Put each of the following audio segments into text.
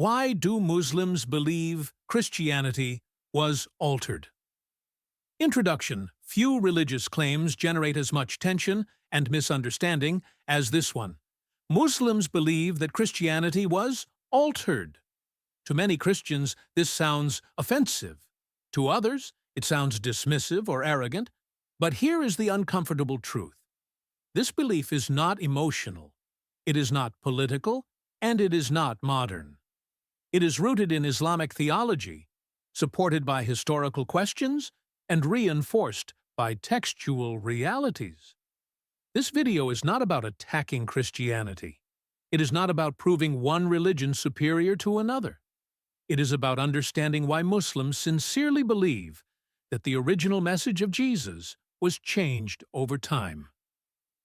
Why do Muslims believe Christianity was altered? Introduction. Few religious claims generate as much tension and misunderstanding as this one. Muslims believe that Christianity was altered. To many Christians, this sounds offensive. To others, it sounds dismissive or arrogant. But here is the uncomfortable truth. This belief is not emotional, it is not political, and it is not modern. It is rooted in Islamic theology, supported by historical questions, and reinforced by textual realities. This video is not about attacking Christianity. It is not about proving one religion superior to another. It is about understanding why Muslims sincerely believe that the original message of Jesus was changed over time.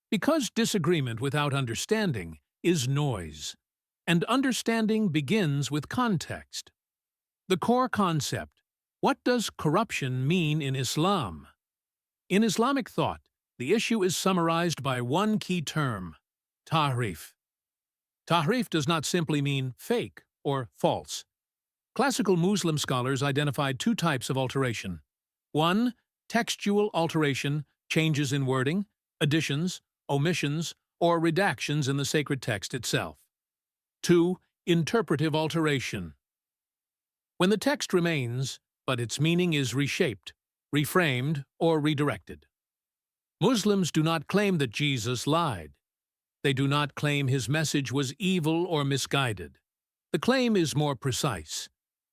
Because disagreement without understanding is noise, and understanding begins with context. The core concept: what does corruption mean in Islam? In Islamic thought, the issue is summarized by one key term: tahrif. Tahrif does not simply mean fake or false. Classical Muslim scholars identified two types of alteration. One, textual alteration, changes in wording, additions, omissions, or redactions in the sacred text itself. Two, interpretive alteration. When the text remains, but its meaning is reshaped, reframed, or redirected. Muslims do not claim that Jesus lied. They do not claim his message was evil or misguided. The claim is more precise.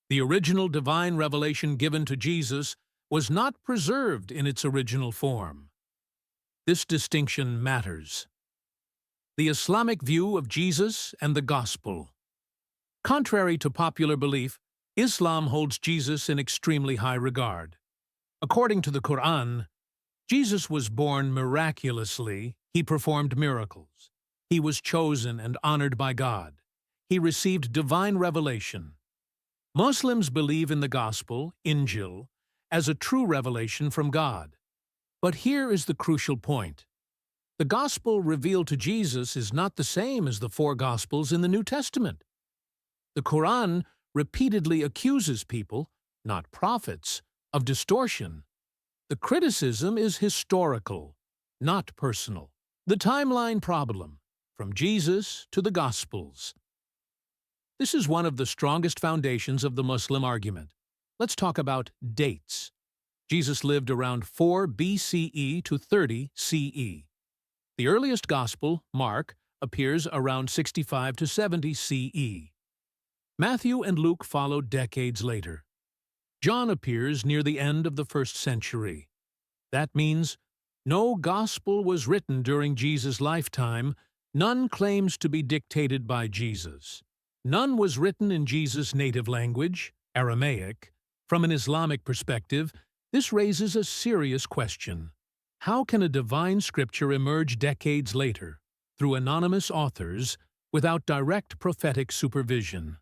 The original divine revelation given to Jesus was not preserved in its original form. This distinction matters. The Islamic view of Jesus and the Gospel. Contrary to popular belief, Islam holds Jesus in extremely high regard. According to the Quran, Jesus was born miraculously. He performed miracles. He was chosen and honored by God. He received divine revelation. Muslims believe in the Gospel, Injil, as a true revelation from God. But here is the crucial point. The Gospel revealed to Jesus is not the same as the four Gospels in the New Testament. The Quran repeatedly accuses people, not prophets, of distortion. The criticism is historical, not personal. The timeline problem, from Jesus to the Gospels. This is one of the strongest foundations of the Muslim argument. Let's talk about dates. Jesus lived around 4 BCE to 30 CE. The earliest Gospel, Mark, appears around 65 to 70 CE. Matthew and Luke followed decades later. John appears near the end of the 1st century. That means no Gospel was written during Jesus' lifetime. None claims to be dictated by Jesus. None was written in Jesus' native language, Aramaic. From an Islamic perspective, this raises a serious question. How can a divine scripture emerge decades later, through anonymous authors, without direct prophetic supervision?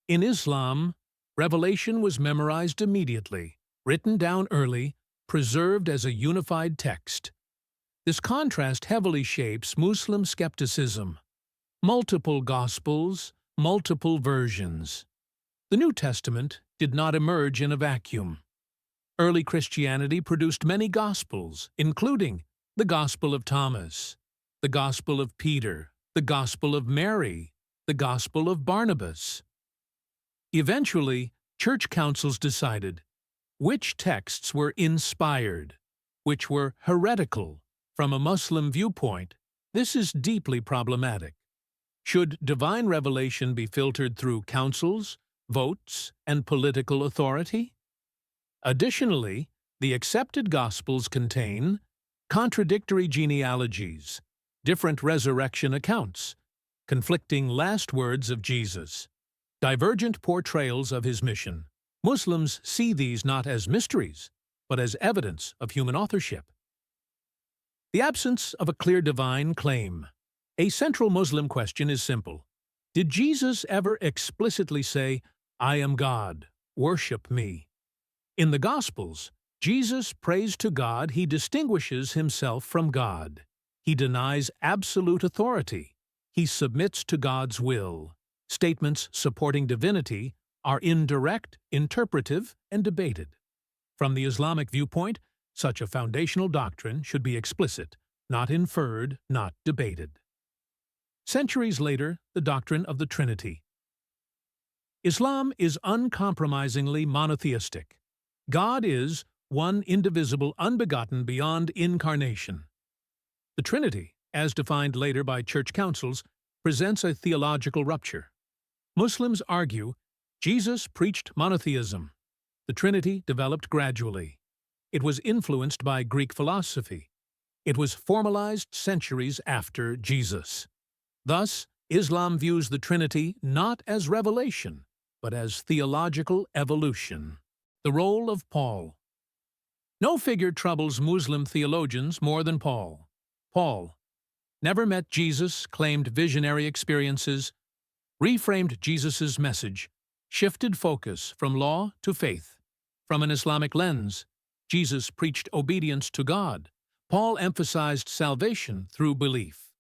In Islam, revelation was memorized immediately, written down early, preserved as a unified text. This contrast heavily shapes Muslim skepticism. Multiple Gospels, multiple versions. The New Testament did not emerge in a vacuum. Early Christianity produced many Gospels, including the Gospel of Thomas, the Gospel of Peter, the Gospel of Mary, the Gospel of Barnabas. Eventually, church councils decided which texts were inspired, which were heretical. From a Muslim viewpoint, this is deeply problematic. Should divine revelation be filtered through councils, votes, and political authority? Additionally, the accepted Gospels contain contradictory genealogies, different resurrection accounts, conflicting last words of Jesus, divergent portrayals of his mission. Muslims see these not as mysteries, but as evidence of human authorship. The absence of a clear divine claim. A central Muslim question is simple. Did Jesus ever explicitly say, "I am God, worship me"? In the Gospels, Jesus prays to God. He distinguishes himself from God. He denies absolute authority. He submits to God's will. Statements supporting divinity are indirect, interpretive, and debated. From the Islamic viewpoint, such a foundational doctrine should be explicit, not inferred, not debated. Centuries later, the doctrine of the Trinity. Islam is uncompromisingly monotheistic. God is one indivisible, unbegotten, beyond incarnation. The Trinity, as defined later by church councils, presents a theological rupture. Muslims argue Jesus preached monotheism. The Trinity developed gradually. It was influenced by Greek philosophy. It was formalized centuries after Jesus. Thus, Islam views the Trinity not as revelation, but as theological evolution. The role of Paul. No figure troubles Muslim theologians more than Paul. Paul never met Jesus, claimed visionary experiences, reframed Jesus's message, shifted focus from law to faith. From an Islamic lens, Jesus preached obedience to God. Paul emphasized salvation through belief.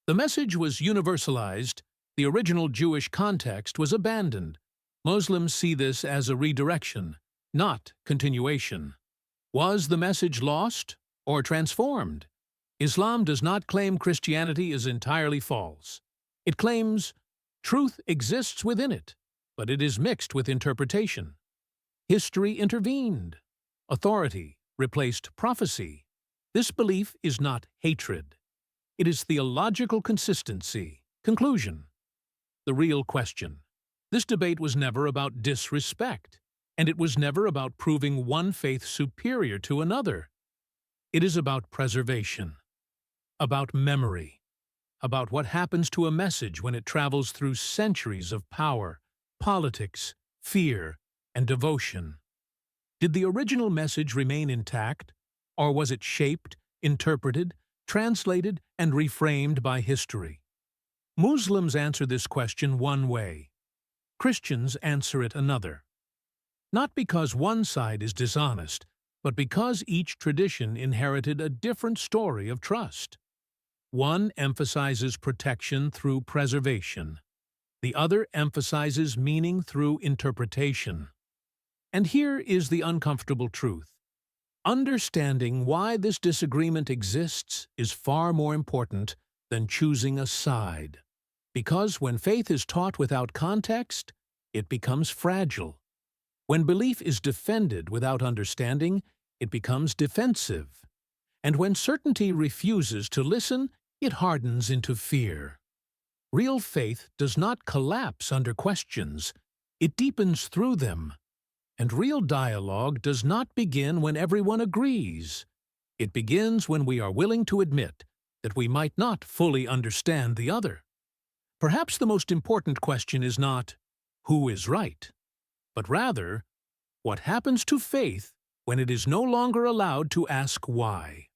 The message was universalized. The original Jewish context was abandoned. Muslims see this as a redirection, not continuation. Was the message lost or transformed? Islam does not claim Christianity is entirely false. It claims truth exists within it, but it is mixed with interpretation. History intervened. Authority replaced prophecy. This belief is not hatred. It is theological consistency. Conclusion. The real question. This debate was never about disrespect, and it was never about proving one faith superior to another. It is about preservation, about memory, about what happens to a message when it travels through centuries of power, politics, fear, and devotion. Did the original message remain intact, or was it shaped, interpreted, translated, and reframed by history? Muslims answer this question one way. Christians answer it another. Not because one side is dishonest, but because each tradition inherited a different story of trust. One emphasizes protection through preservation. The other emphasizes meaning through interpretation. And here is the uncomfortable truth. Understanding why this disagreement exists is far more important than choosing a side. Because when faith is taught without context, it becomes fragile. When belief is defended without understanding, it becomes defensive. And when certainty refuses to listen, it hardens into fear. Real faith does not collapse under questions. It deepens through them. And real dialogue does not begin when everyone agrees. It begins when we are willing to admit that we might not fully understand the other. Perhaps the most important question is not, who is right? But rather, what happens to faith when it is no longer allowed to ask why?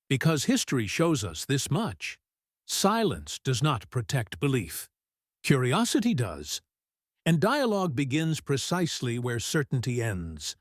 Because history shows us this much. Silence does not protect belief. Curiosity does. And dialogue begins precisely where certainty ends.